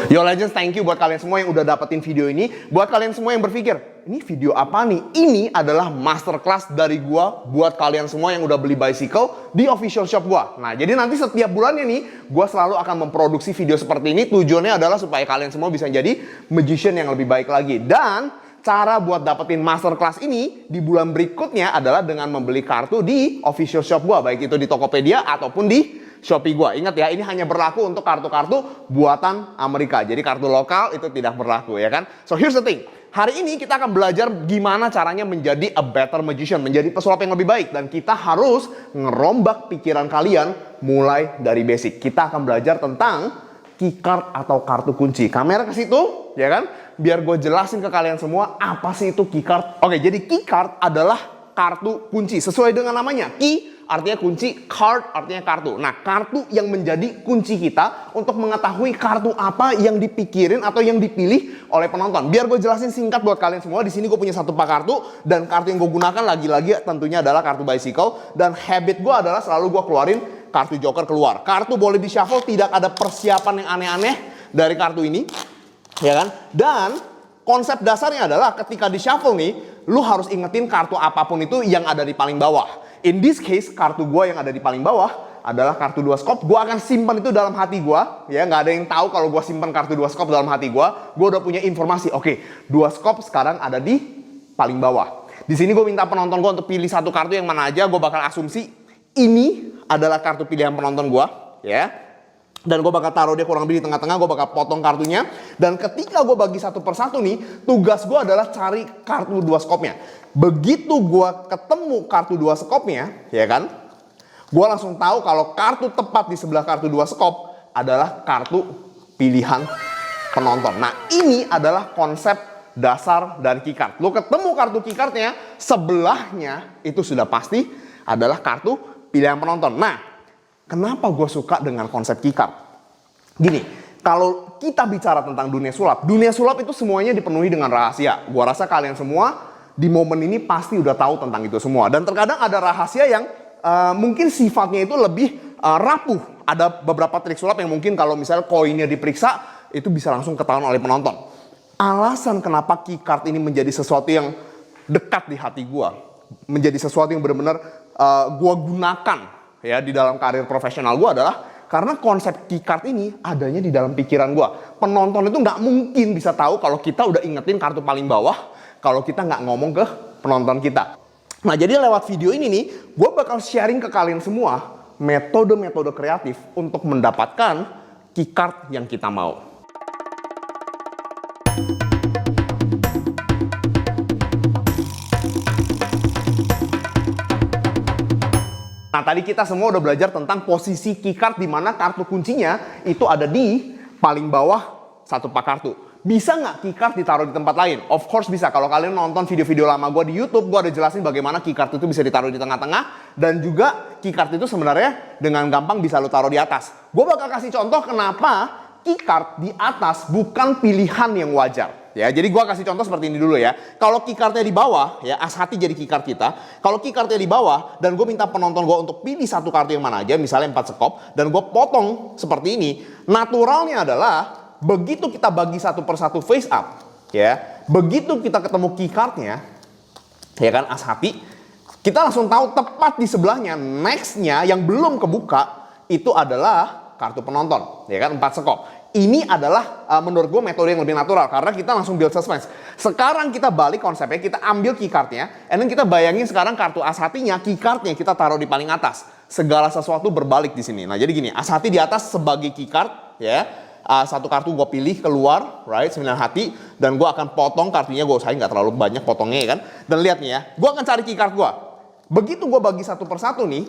Yo Legends, thank you buat kalian semua yang udah dapetin video ini. Buat kalian semua yang berpikir, ini video apa nih? Ini adalah masterclass dari gua buat kalian semua yang udah beli bicycle di official shop gua. Nah, jadi nanti setiap bulannya nih, gua selalu akan memproduksi video seperti ini. Tujuannya adalah supaya kalian semua bisa jadi magician yang lebih baik lagi. Dan cara buat dapetin masterclass ini di bulan berikutnya adalah dengan membeli kartu di official shop gua, baik itu di Tokopedia ataupun di Shopee gua. Ingat ya, ini hanya berlaku untuk kartu-kartu buatan Amerika. Jadi kartu lokal itu tidak berlaku, ya kan? So here's the thing. Hari ini kita akan belajar gimana caranya menjadi a better magician, menjadi pesulap yang lebih baik. Dan kita harus ngerombak pikiran kalian mulai dari basic. Kita akan belajar tentang keycard atau kartu kunci. Kamera ke situ, ya kan? Biar gue jelasin ke kalian semua apa sih itu keycard. Oke, jadi keycard adalah kartu kunci. Sesuai dengan namanya, key artinya kunci, card artinya kartu. Nah, kartu yang menjadi kunci kita untuk mengetahui kartu apa yang dipikirin atau yang dipilih oleh penonton. Biar gue jelasin singkat buat kalian semua. Di sini gue punya satu pak kartu dan kartu yang gue gunakan lagi-lagi tentunya adalah kartu bicycle. Dan habit gue adalah selalu gue keluarin kartu joker keluar. Kartu boleh di shuffle, tidak ada persiapan yang aneh-aneh dari kartu ini, ya kan? Dan konsep dasarnya adalah ketika di shuffle nih, lu harus ingetin kartu apapun itu yang ada di paling bawah. In this case, kartu gua yang ada di paling bawah adalah kartu 2 skop. Gua akan simpan itu dalam hati gua, ya, nggak ada yang tahu kalau gua simpan kartu 2 skop dalam hati gua. Gua udah punya informasi. Oke, 2 skop sekarang ada di paling bawah. Di sini gua minta penonton gua untuk pilih satu kartu yang mana aja. Gua bakal asumsi ini adalah kartu pilihan penonton gua, ya. Dan gue bakal taruh dia kurang lebih di tengah-tengah, gue bakal potong kartunya. Dan ketika gue bagi satu persatu nih, tugas gue adalah cari kartu 2 skopnya. Begitu gue ketemu kartu 2 skopnya, ya kan, gue langsung tahu kalau kartu tepat di sebelah kartu 2 skop adalah kartu pilihan penonton. Nah, ini adalah konsep dasar dari keycard. Lo ketemu kartu keycardnya, sebelahnya itu sudah pasti adalah kartu pilihan penonton. Nah, kenapa gue suka dengan konsep keycard? Gini, kalau kita bicara tentang dunia sulap itu semuanya dipenuhi dengan rahasia. Gue rasa kalian semua di momen ini pasti udah tahu tentang itu semua. Dan terkadang ada rahasia yang mungkin sifatnya itu lebih rapuh. Ada beberapa trik sulap yang mungkin kalau misalnya koinnya diperiksa, itu bisa langsung ketahuan oleh penonton. Alasan kenapa keycard ini menjadi sesuatu yang dekat di hati gue, menjadi sesuatu yang benar-benar gue gunakan ya di dalam karir profesional gue adalah karena konsep keycard ini adanya di dalam pikiran gue. Penonton itu nggak mungkin bisa tahu kalau kita udah ingetin kartu paling bawah kalau kita nggak ngomong ke penonton kita. Nah, jadi lewat video ini nih, gue bakal sharing ke kalian semua metode-metode kreatif untuk mendapatkan keycard yang kita mau. Nah, tadi kita semua udah belajar tentang posisi keycard di mana kartu kuncinya itu ada di paling bawah satu pak kartu. Bisa nggak keycard ditaruh di tempat lain? Of course bisa. Kalau kalian nonton video-video lama gue di YouTube, gue ada jelasin bagaimana keycard itu bisa ditaruh di tengah-tengah. Dan juga keycard itu sebenarnya dengan gampang bisa lo taruh di atas. Gue bakal kasih contoh kenapa keycard di atas bukan pilihan yang wajar. Ya, jadi gua kasih contoh seperti ini dulu ya. Kalau keycardnya di bawah, ya as hati jadi keycard kita. Kalau keycardnya di bawah dan gue minta penonton gue untuk pilih satu kartu yang mana aja, misalnya 4 skop, dan gue potong seperti ini. Naturalnya adalah begitu kita bagi satu persatu face up, ya, begitu kita ketemu keycardnya, ya kan as hati, kita langsung tahu tepat di sebelahnya, nextnya yang belum kebuka itu adalah kartu penonton, ya kan 4 skop. Ini adalah menurut gue metode yang lebih natural karena kita langsung build suspense. Sekarang kita balik konsepnya, kita ambil keycardnya, and then kita bayangin sekarang kartu as hatinya, keycardnya kita taruh di paling atas. Segala sesuatu berbalik di sini. Nah, jadi gini, as hati di atas sebagai keycard, ya. Satu kartu gue pilih keluar, right, 9 hati, dan gue akan potong kartunya, gue usahain nggak terlalu banyak potongnya, ya kan. Dan lihat nih ya, gue akan cari keycard gue. Begitu gue bagi satu persatu nih,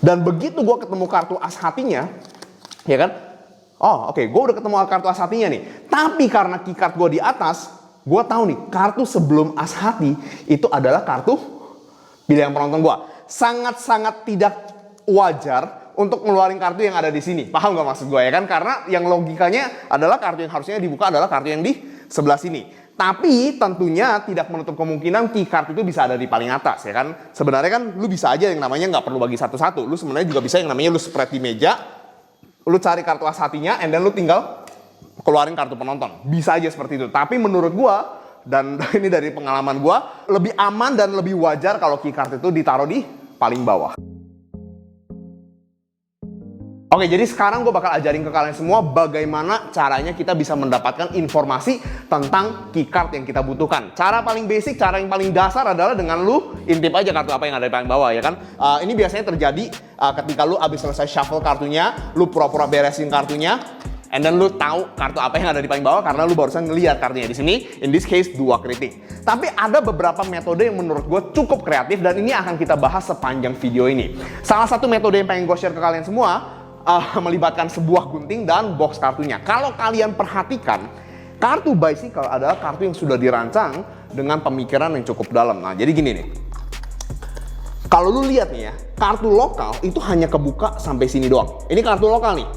dan begitu gue ketemu kartu as hatinya, ya kan. Oh, oke, gue udah ketemu kartu as hatinya nih. Tapi karena keycard gue di atas, gue tahu nih kartu sebelum as hati itu adalah kartu pilihan penonton gue. Sangat-sangat tidak wajar untuk ngeluarin kartu yang ada di sini. Paham gak maksud gue ya kan? Karena yang logikanya adalah kartu yang harusnya dibuka adalah kartu yang di sebelah sini. Tapi tentunya tidak menutup kemungkinan keycard itu bisa ada di paling atas ya kan. Sebenarnya kan lu bisa aja yang namanya nggak perlu bagi satu-satu. Lu sebenarnya juga bisa yang namanya lu spread di meja. Lu cari kartu as hatinya, and then lu tinggal keluarin kartu penonton. Bisa aja seperti itu. Tapi menurut gua, dan ini dari pengalaman gua, lebih aman dan lebih wajar kalau keycard itu ditaruh di paling bawah. Oke, jadi sekarang gue bakal ajarin ke kalian semua bagaimana caranya kita bisa mendapatkan informasi tentang keycard yang kita butuhkan. Cara paling basic, cara yang paling dasar adalah dengan lu intip aja kartu apa yang ada di paling bawah, ya kan? Ini biasanya terjadi ketika lu abis selesai shuffle kartunya, lu pura-pura beresin kartunya, and then lu tahu kartu apa yang ada di paling bawah karena lu barusan ngeliat kartunya di sini. In this case, 2 keriting. Tapi ada beberapa metode yang menurut gue cukup kreatif dan ini akan kita bahas sepanjang video ini. Salah satu metode yang pengen gue share ke kalian semua melibatkan sebuah gunting dan box kartunya. Kalau kalian perhatikan, kartu bicycle adalah kartu yang sudah dirancang dengan pemikiran yang cukup dalam. Nah, jadi gini nih. Kalau lu lihat nih ya, kartu lokal itu hanya kebuka sampai sini doang. Ini kartu lokal nih.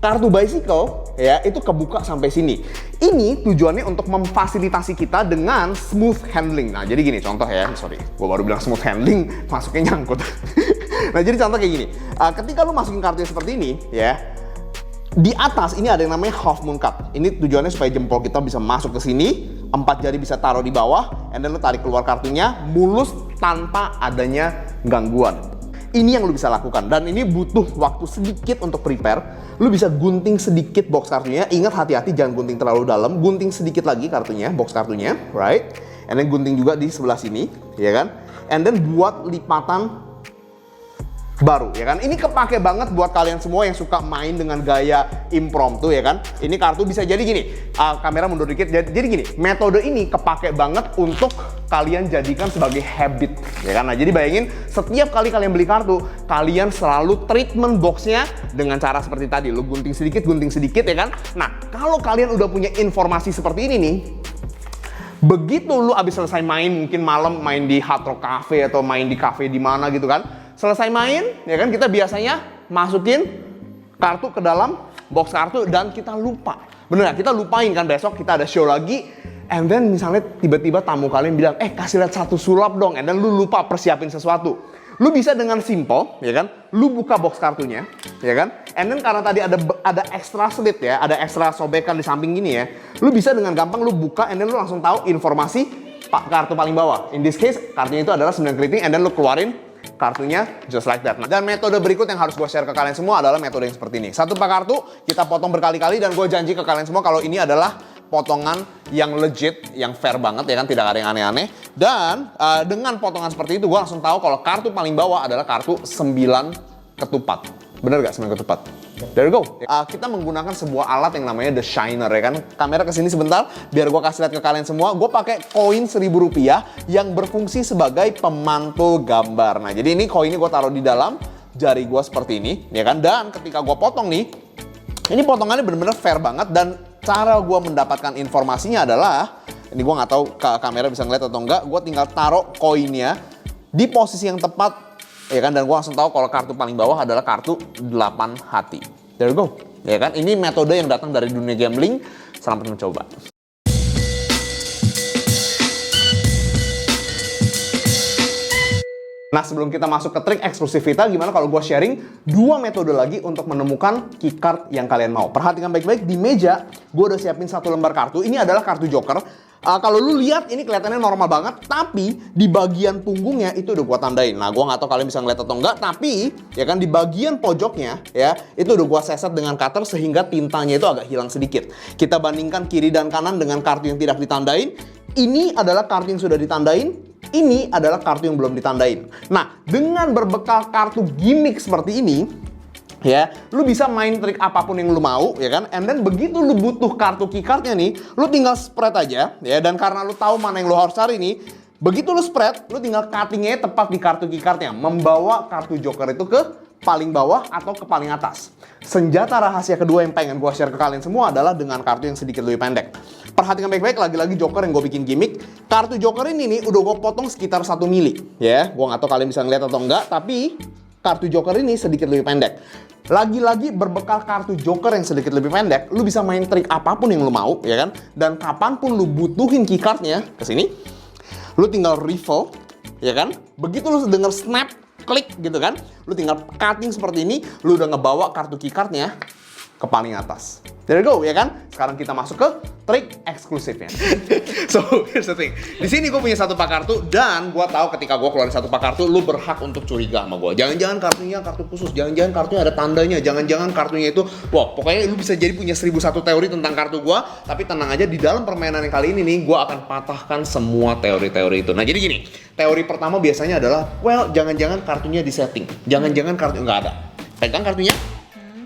Kartu bicycle ya itu kebuka sampai sini. Ini tujuannya untuk memfasilitasi kita dengan smooth handling. Nah, jadi gini contoh ya. Sorry, gua baru bilang smooth handling, masuknya nyangkut. Nah, jadi contoh kayak gini. Ketika lu masukin kartunya seperti ini ya, di atas ini ada yang namanya half moon cut. Ini tujuannya supaya jempol kita bisa masuk ke sini, 4 jari bisa taruh di bawah, and then lu tarik keluar kartunya mulus tanpa adanya gangguan. Ini yang lu bisa lakukan dan ini butuh waktu sedikit untuk prepare. Lu bisa gunting sedikit box kartunya. Ingat hati-hati jangan gunting terlalu dalam. Gunting sedikit lagi kartunya, box kartunya, right? And then gunting juga di sebelah sini, ya kan? And then buat lipatan baru, ya kan? Ini kepake banget buat kalian semua yang suka main dengan gaya impromptu, ya kan? Ini kartu bisa jadi gini, kamera mundur dikit, jadi gini, metode ini kepake banget untuk kalian jadikan sebagai habit, ya kan? Nah, jadi bayangin setiap kali kalian beli kartu, kalian selalu treatment boxnya dengan cara seperti tadi, lu gunting sedikit, ya kan? Nah, kalau kalian udah punya informasi seperti ini nih, begitu lu abis selesai main, mungkin malam main di Hard Rock Cafe atau main di cafe di mana gitu kan, selesai main, ya kan, kita biasanya masukin kartu ke dalam box kartu dan kita lupa. Bener, kita lupain kan besok kita ada show lagi, and then misalnya tiba-tiba tamu kalian bilang, kasih lihat 1 sulap dong, and then lu lupa persiapin sesuatu. Lu bisa dengan simple, ya kan, lu buka box kartunya, ya kan, and then karena tadi ada extra slit ya, ada extra sobekan di samping gini ya, lu bisa dengan gampang lu buka, and then lu langsung tahu informasi kartu paling bawah. In this case, kartunya itu adalah 9 keriting, and then lu keluarin kartunya just like that. Nah, dan metode berikut yang harus gue share ke kalian semua adalah metode yang seperti ini. 1 pak kartu, kita potong berkali-kali dan gue janji ke kalian semua kalau ini adalah potongan yang legit, yang fair banget, ya kan, tidak ada yang aneh-aneh. Dan dengan potongan seperti itu, gue langsung tahu kalau kartu paling bawah adalah kartu 9 ketupat. Bener gak 9 ketupat? There you go. Kita menggunakan sebuah alat yang namanya The Shiner, ya kan. Kamera kesini sebentar, biar gue kasih lihat ke kalian semua. Gue pakai koin Rp1.000 yang berfungsi sebagai pemantul gambar. Nah, jadi ini koinnya gue taruh di dalam jari gue seperti ini, ya kan. Dan ketika gue potong nih, ini potongannya bener-bener fair banget. Dan cara gue mendapatkan informasinya adalah, ini gue nggak tahu kamera bisa ngeliat atau enggak, gue tinggal taruh koinnya di posisi yang tepat, ya kan, dan gue langsung tahu kalau kartu paling bawah adalah kartu 8 hati. There you go, ya kan. Ini metode yang datang dari dunia gambling. Selamat mencoba. Nah, sebelum kita masuk ke trik eksklusif kita, gimana kalau gue sharing 2 metode lagi untuk menemukan keycard yang kalian mau. Perhatikan baik-baik, di meja gue udah siapin 1 lembar kartu. Ini adalah kartu joker. Kalau lu lihat ini kelihatannya normal banget, tapi di bagian punggungnya itu udah gua tandain. Nah, gua nggak tahu kalian bisa ngeliat atau enggak, tapi ya kan di bagian pojoknya ya itu udah gua seset dengan cutter sehingga tintanya itu agak hilang sedikit. Kita bandingkan kiri dan kanan dengan kartu yang tidak ditandain. Ini adalah kartu yang sudah ditandain. Ini adalah kartu yang belum ditandain. Nah, dengan berbekal kartu gimmick seperti ini, ya, lu bisa main trik apapun yang lu mau, ya kan? And then begitu lu butuh kartu keycardnya nih, lu tinggal spread aja, ya. Dan karena lu tahu mana yang lu harus cari nih, begitu lu spread, lu tinggal cuttingnya tepat di kartu keycardnya, membawa kartu joker itu ke paling bawah atau ke paling atas. Senjata rahasia kedua yang pengen gua share ke kalian semua adalah dengan kartu yang sedikit lebih pendek. Perhatikan baik-baik, lagi-lagi joker yang gue bikin gimmick. Kartu joker ini nih udah gue potong sekitar 1 mili, ya. Gua nggak tahu kalian bisa ngeliat atau enggak, tapi kartu joker ini sedikit lebih pendek. Lagi-lagi berbekal kartu joker yang sedikit lebih pendek, lu bisa main trik apapun yang lu mau, ya kan? Dan kapanpun lu butuhin keycardnya, kesini, lu tinggal refill, ya kan? Begitu lu denger snap, klik gitu kan, lu tinggal cutting seperti ini, lu udah ngebawa kartu keycardnya ke paling atas. There you go, ya kan? Sekarang kita masuk ke trik eksklusifnya. So, here's the thing. Di sini gue punya satu pak kartu dan gue tahu ketika gue keluarin satu pak kartu, lu berhak untuk curiga sama gue. Jangan-jangan kartunya kartu khusus, jangan-jangan kartunya ada tandanya, jangan-jangan kartunya itu, wah, pokoknya lu bisa jadi punya 1001 teori tentang kartu gue. Tapi tenang aja, di dalam permainan yang kali ini nih, gue akan patahkan semua teori-teori itu. Nah, jadi gini, teori pertama biasanya adalah, well, jangan-jangan kartunya di setting, jangan-jangan kartu nggak ada. Pegang kartunya,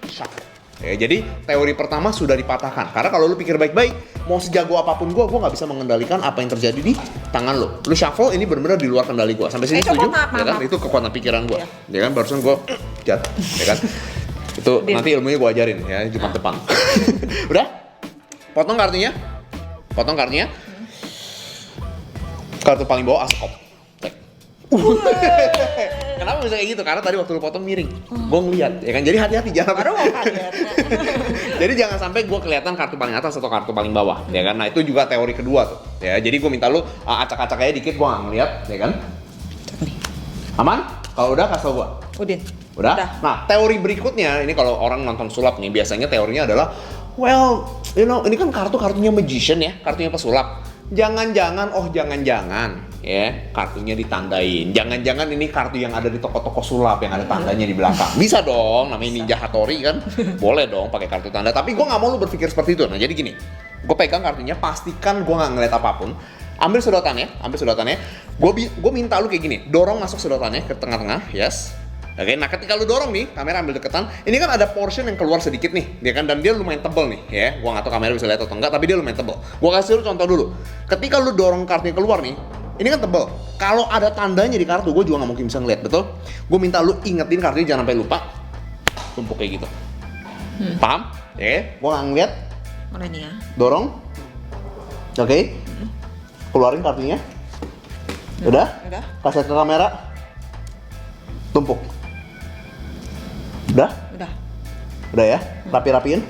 shuffle. Ya, jadi teori pertama sudah dipatahkan. Karena kalau lu pikir baik-baik, mau sejago apapun gue nggak bisa mengendalikan apa yang terjadi di tangan lu. Lu shuffle ini benar-benar di luar kendali gue. Sampai sini setuju? Ya kan? Itu kekuatan pikiran gue. Ya kan? Barusan gue jatuh. Ya kan? Itu nanti ilmunya gue ajarin ya Jumat depan. Udah? Potong kartunya. Potong kartunya. Kartu paling bawah asal kop. Kenapa bisa kayak gitu? Karena tadi waktu lu potong miring, gue ngeliat, ya kan? Jadi hati-hati jangan. Baru mau kaget. Jadi jangan sampai gue kelihatan kartu paling atas atau kartu paling bawah, ya kan? Nah itu juga teori kedua tuh, ya. Jadi gue minta lu acak-acak aja dikit, gue nggak ngeliat, ya kan? Aman? Kalau udah kasih tau gue. Udin. Udah? Nah teori berikutnya, ini kalau orang nonton sulap nih, biasanya teorinya adalah, well, you know, ini kan kartunya magician ya, kartunya pesulap. Jangan-jangan, ya, kartunya ditandain. Jangan-jangan ini kartu yang ada di toko-toko sulap yang ada tandanya di belakang. Bisa dong, namanya Ninja Hattori kan. Boleh dong pakai kartu tanda. Tapi gue nggak mau lu berpikir seperti itu. Nah jadi gini, gue pegang kartunya, pastikan gue nggak ngeliat apapun. Ambil sedotannya. Gue minta lu kayak gini, dorong masuk sedotannya ke tengah-tengah, yes. Oke, nah ketika lu dorong nih, kamera ambil deketan, ini kan ada portion yang keluar sedikit nih, dia kan, dan dia lumayan tebel nih, ya. Gua nggak tahu kamera bisa lihat atau enggak, tapi dia lumayan tebel. Gua kasih lu contoh dulu. Ketika lu dorong kartunya keluar nih, ini kan tebel. Kalau ada tandanya di kartu, gue juga nggak mungkin bisa ngeliat, betul? Gue minta lu ingetin kartunya jangan sampai lupa. Tumpuk kayak gitu. Paham? Ya, gua nggak ngeliat. Mana ini ya? Dorong. Oke. Keluarin kartunya. Udah? Kasih ke kamera. Tumpuk. Udah? Udah ya? Rapi-rapiin.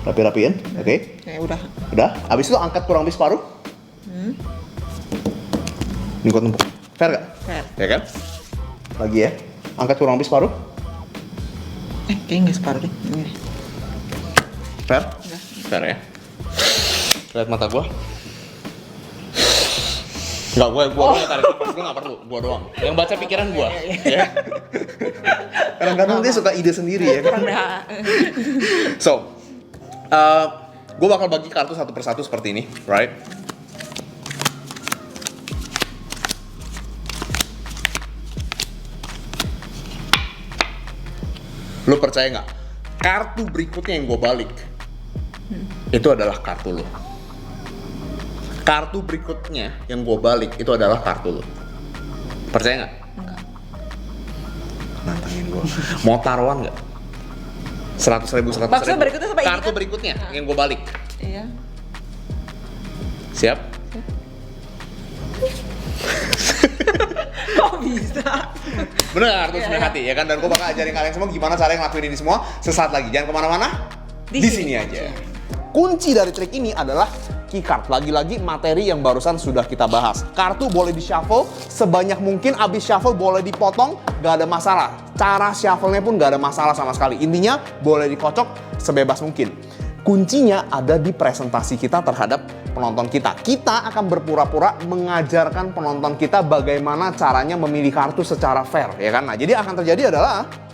Oke. Udah. Abis itu angkat kurang lebih separuh. Ini gua tumpuk. Fair gak? Fair. Ya kan? Lagi ya. Angkat kurang lebih separuh. Kayaknya nggak separuh deh. Fair? Udah. Fair ya. Lihat mata gua. Enggak, gua doang yang tarik nafas, gua nggak perlu, gua doang. Yang baca pikiran gua. Ya. Kadang-kadang dia suka ide sendiri ya kan. So, gua bakal bagi kartu satu persatu seperti ini, right? Lu percaya nggak? Kartu berikutnya yang gua balik, itu adalah kartu lu. Kartu berikutnya yang gue balik itu adalah kartu lo. Percaya nggak? Enggak. Nantangin gue. Mau taruhan nggak? 100.000. Maksudnya berikutnya sampai ini kartu kan? berikutnya yang gue balik. Iya. Siap? Kok bisa? Bener, kartu sebenarnya hati ya kan. Dan gue bakal ajarin kalian semua gimana cara ngelakuin ini semua. Sesaat lagi, jangan kemana-mana. Di sini aja. Kunci dari trik ini adalah keycard. Lagi-lagi materi yang barusan sudah kita bahas. Kartu boleh di-shuffle sebanyak mungkin, abis shuffle boleh dipotong, gak ada masalah. Cara shuffle-nya pun gak ada masalah sama sekali. Intinya boleh dikocok sebebas mungkin. Kuncinya ada di presentasi kita terhadap penonton kita. Kita akan berpura-pura mengajarkan penonton kita bagaimana caranya memilih kartu secara fair, ya kan? Nah, jadi akan terjadi adalah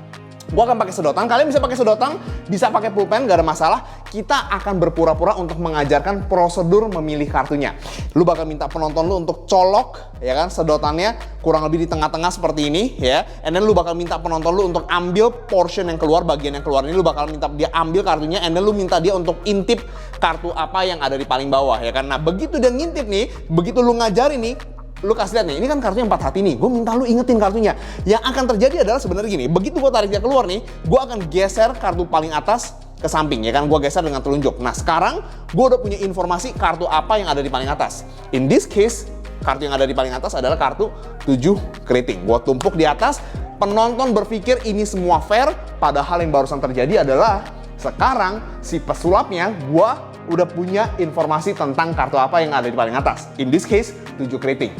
gua akan pakai sedotan, kalian bisa pakai sedotan, bisa pakai pulpen, gak ada masalah. Kita akan berpura-pura untuk mengajarkan prosedur memilih kartunya. Lu bakal minta penonton lu untuk colok, ya kan, sedotannya kurang lebih di tengah-tengah seperti ini, ya. And then lu bakal minta penonton lu untuk ambil portion yang keluar, bagian yang keluar ini lu bakal minta dia ambil kartunya, and then lu minta dia untuk intip kartu apa yang ada di paling bawah, ya kan. Nah, begitu dia ngintip nih, begitu lu ngajarin nih, lu kasih lihat nih, ini kan kartunya 4 hati nih. Gue minta lu ingetin kartunya. Yang akan terjadi adalah sebenarnya gini, begitu gue tarik dia keluar nih, gue akan geser kartu paling atas ke samping, ya kan? Gue geser dengan telunjuk. Nah, sekarang gue udah punya informasi kartu apa yang ada di paling atas. In this case, kartu yang ada di paling atas adalah kartu 7 keriting. Gue tumpuk di atas, penonton berpikir ini semua fair, padahal yang barusan terjadi adalah sekarang si pesulapnya, gue udah punya informasi tentang kartu apa yang ada di paling atas. In this case, 7 keriting.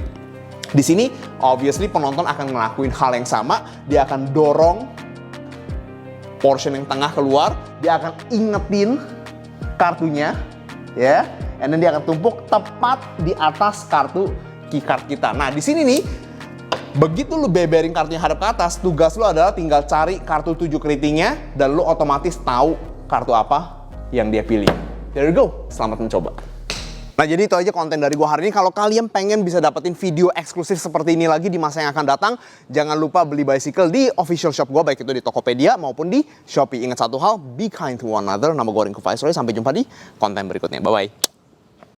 Di sini, obviously penonton akan ngelakuin hal yang sama. Dia akan dorong portion yang tengah keluar. Dia akan ingetin kartunya, ya. And then dia akan tumpuk tepat di atas kartu keycard kita. Nah, di sini nih, begitu lu beberin kartunya hadap ke atas, tugas lu adalah tinggal cari kartu 7 keritingnya dan lu otomatis tahu kartu apa yang dia pilih. There you go. Selamat mencoba. Nah, jadi itu aja konten dari gua hari ini. Kalau kalian pengen bisa dapetin video eksklusif seperti ini lagi di masa yang akan datang, jangan lupa beli bicycle di official shop gua, baik itu di Tokopedia maupun di Shopee. Ingat satu hal, be kind to one another. Nama gua Rinko Viceroy. Sampai jumpa di konten berikutnya. Bye-bye.